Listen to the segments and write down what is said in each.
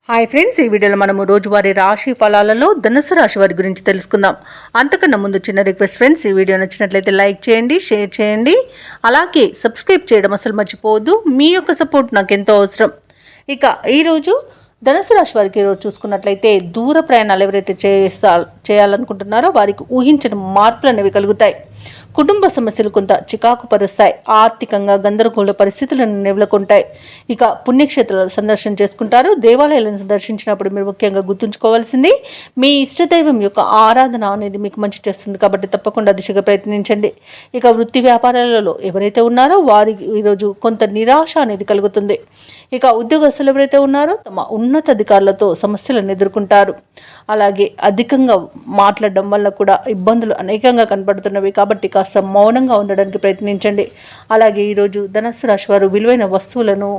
Hi friends, ఈ వీడియోలో మనము రోజువారీ రాశి ఫలాలలో ధనుసు రాశి వారి గురించి తెలుసుకుందాం. అంతకన్నా ముందు చిన్న రిక్వెస్ట్ ఫ్రెండ్స్, ఈ వీడియో నచ్చినట్లయితే లైక్ చేయండి, షేర్ చేయండి, అలాగే సబ్స్క్రైబ్ చేయడం అసలు మర్చిపోవద్దు. మీ యొక్క సపోర్ట్ నాకు ఎంతో అవసరం. ఇక ఈరోజు ధనుసు రాశి వారికి ఈరోజు చూసుకున్నట్లయితే దూర ప్రయాణాలు ఎవరైతే చేయాలనుకుంటున్నారో వారికి ఊహించిన మార్పులు అనేవి కలుగుతాయి. కుటుంబ సమస్యలు కొంత చికాకు పరుస్తాయి. ఆర్థికంగా గందరగోళ పరిస్థితులను నెలకొంటాయి. ఇక పుణ్యక్షేత్రాలు సందర్శన చేసుకుంటారు. దేవాలయాలను సందర్శించినప్పుడు మీరు ముఖ్యంగా గుర్తుంచుకోవాల్సింది మీ ఇష్టదైవం యొక్క ఆరాధన అనేది మీకు మంచి చేస్తుంది కాబట్టి తప్పకుండా దిశగా ప్రయత్నించండి. ఇక వృత్తి వ్యాపారాలలో ఎవరైతే ఉన్నారో వారికి ఈరోజు కొంత నిరాశ అనేది కలుగుతుంది. ఇక ఉద్యోగస్తులు ఎవరైతే ఉన్నారో తమ ఉన్నతాధికారులతో సమస్యలను ఎదుర్కొంటారు. అలాగే అధికంగా మాట్లాడడం వల్ల కూడా ఇబ్బందులు అనేకంగా కనబడుతున్నవి కాబట్టి కాస్త మౌనంగా ఉండడానికి ప్రయత్నించండి. అలాగే ఈరోజు ధనుసు రాశి వారు విలువైన వస్తువులను,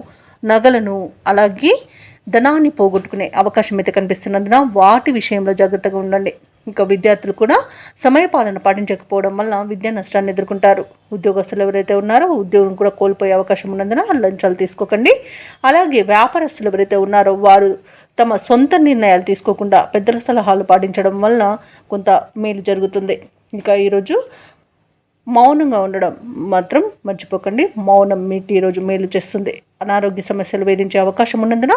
నగలను, అలాగే ధనాన్ని పోగొట్టుకునే అవకాశం అయితే కనిపిస్తున్నందున వాటి విషయంలో జాగ్రత్తగా ఉండండి. ఇంకా విద్యార్థులు కూడా సమయపాలన పాటించకపోవడం వల్ల విద్యా నష్టాన్ని ఎదుర్కొంటారు. ఉద్యోగస్తులు ఎవరైతే ఉన్నారో ఉద్యోగం కూడా కోల్పోయే అవకాశం ఉన్నందున లంచాలు తీసుకోకండి. అలాగే వ్యాపారస్తులు ఎవరైతే ఉన్నారో వారు తమ సొంత నిర్ణయాలు తీసుకోకుండా పెద్దల సలహాలు పాటించడం వలన కొంత మేలు జరుగుతుంది. ఇంకా ఈరోజు మౌనంగా ఉండడం మాత్రం మర్చిపోకండి. మౌనం మీకు ఈరోజు మేలు చేస్తుంది. అనారోగ్య సమస్యలు వేధించే అవకాశం ఉన్నందున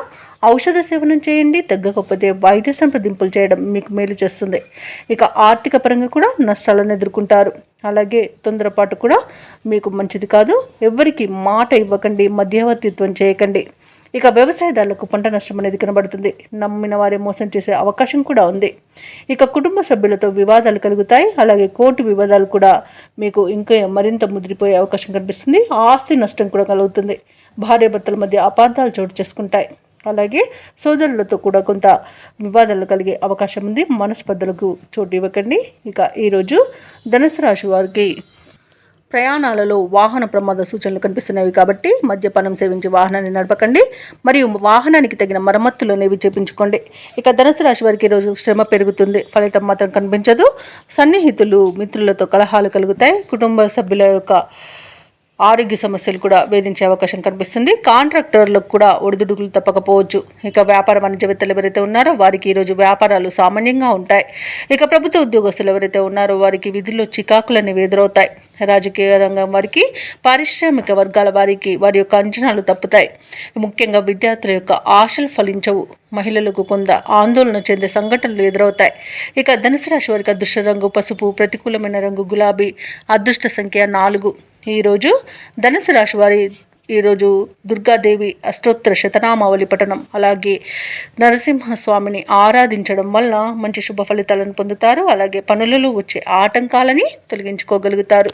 ఔషధ సేవనం చేయండి. తగ్గకపోతే వైద్య సంప్రదింపులు చేయడం మీకు మేలు చేస్తుంది. ఇక ఆర్థిక పరంగా కూడా నష్టాలను ఎదుర్కొంటారు. అలాగే తొందరపాటు కూడా మీకు మంచిది కాదు. ఎవరికి మాట ఇవ్వకండి, మధ్యవర్తిత్వం చేయకండి. ఇక వ్యవసాయదారులకు పంట నష్టం అనేది కనబడుతుంది. నమ్మిన వారే మోసం చేసే అవకాశం కూడా ఉంది. ఇక కుటుంబ సభ్యులతో వివాదాలు కలుగుతాయి. అలాగే కోర్టు వివాదాలు కూడా మీకు ఇంకా మరింత ముదిరిపోయే అవకాశం కనిపిస్తుంది. ఆస్తి నష్టం కూడా కలుగుతుంది. భార్యాభర్తల మధ్య అపార్థాలు చోటు చేసుకుంటాయి. అలాగే సోదరులతో కూడా కొంత వివాదాలు కలిగే అవకాశం ఉంది. మనస్పర్ధలకు చోటు ఇవ్వకండి. ఇక ఈరోజు ధనుసు రాశి వారికి ప్రయాణాలలో వాహన ప్రమాద సూచనలు కనిపిస్తున్నాయి కాబట్టి మద్యపానం సేవించి వాహనాన్ని నడపకండి. మరియు వాహనానికి తగిన మరమ్మతులు అనేవి చేపించుకోండి. ఇక ధనుసు రాశి వారికి ఈరోజు శ్రమ పెరుగుతుంది, ఫలితం మాత్రం కనిపించదు. సన్నిహితులు, మిత్రులతో కలహాలు కలుగుతాయి. కుటుంబ సభ్యుల యొక్క ఆరోగ్య సమస్యలు కూడా వేధించే అవకాశం కనిపిస్తుంది. కాంట్రాక్టర్లకు కూడా ఒడిదుడుకులు తప్పకపోవచ్చు. ఇక వ్యాపార వాణిజ్యవేత్తలు ఎవరైతే ఉన్నారో వారికి ఈరోజు వ్యాపారాలు సామాన్యంగా ఉంటాయి. ఇక ప్రభుత్వ ఉద్యోగస్తులు ఎవరైతే ఉన్నారో వారికి విధుల్లో చికాకులు అనేవి ఎదురవుతాయి. రాజకీయ రంగం వారికి, పారిశ్రామిక వర్గాల వారికి వారి యొక్క అంచనాలు తప్పుతాయి. ముఖ్యంగా విద్యార్థుల యొక్క ఆశలు ఫలించవు. మహిళలకు కొంత ఆందోళన చెందే సంఘటనలు ఎదురవుతాయి. ఇక ధనుసు రాశి వారికి అదృష్ట రంగు పసుపు, ప్రతికూలమైన రంగు గులాబీ, అదృష్ట సంఖ్య 4. ఈరోజు ధనుసు రాశి వారి ఈరోజు దుర్గాదేవి అష్టోత్తర శతనామావళి పఠనం, అలాగే నరసింహస్వామిని ఆరాధించడం వల్ల మంచి శుభ ఫలితాలను పొందుతారు. అలాగే పనులలో వచ్చే ఆటంకాలని తొలగించుకోగలుగుతారు.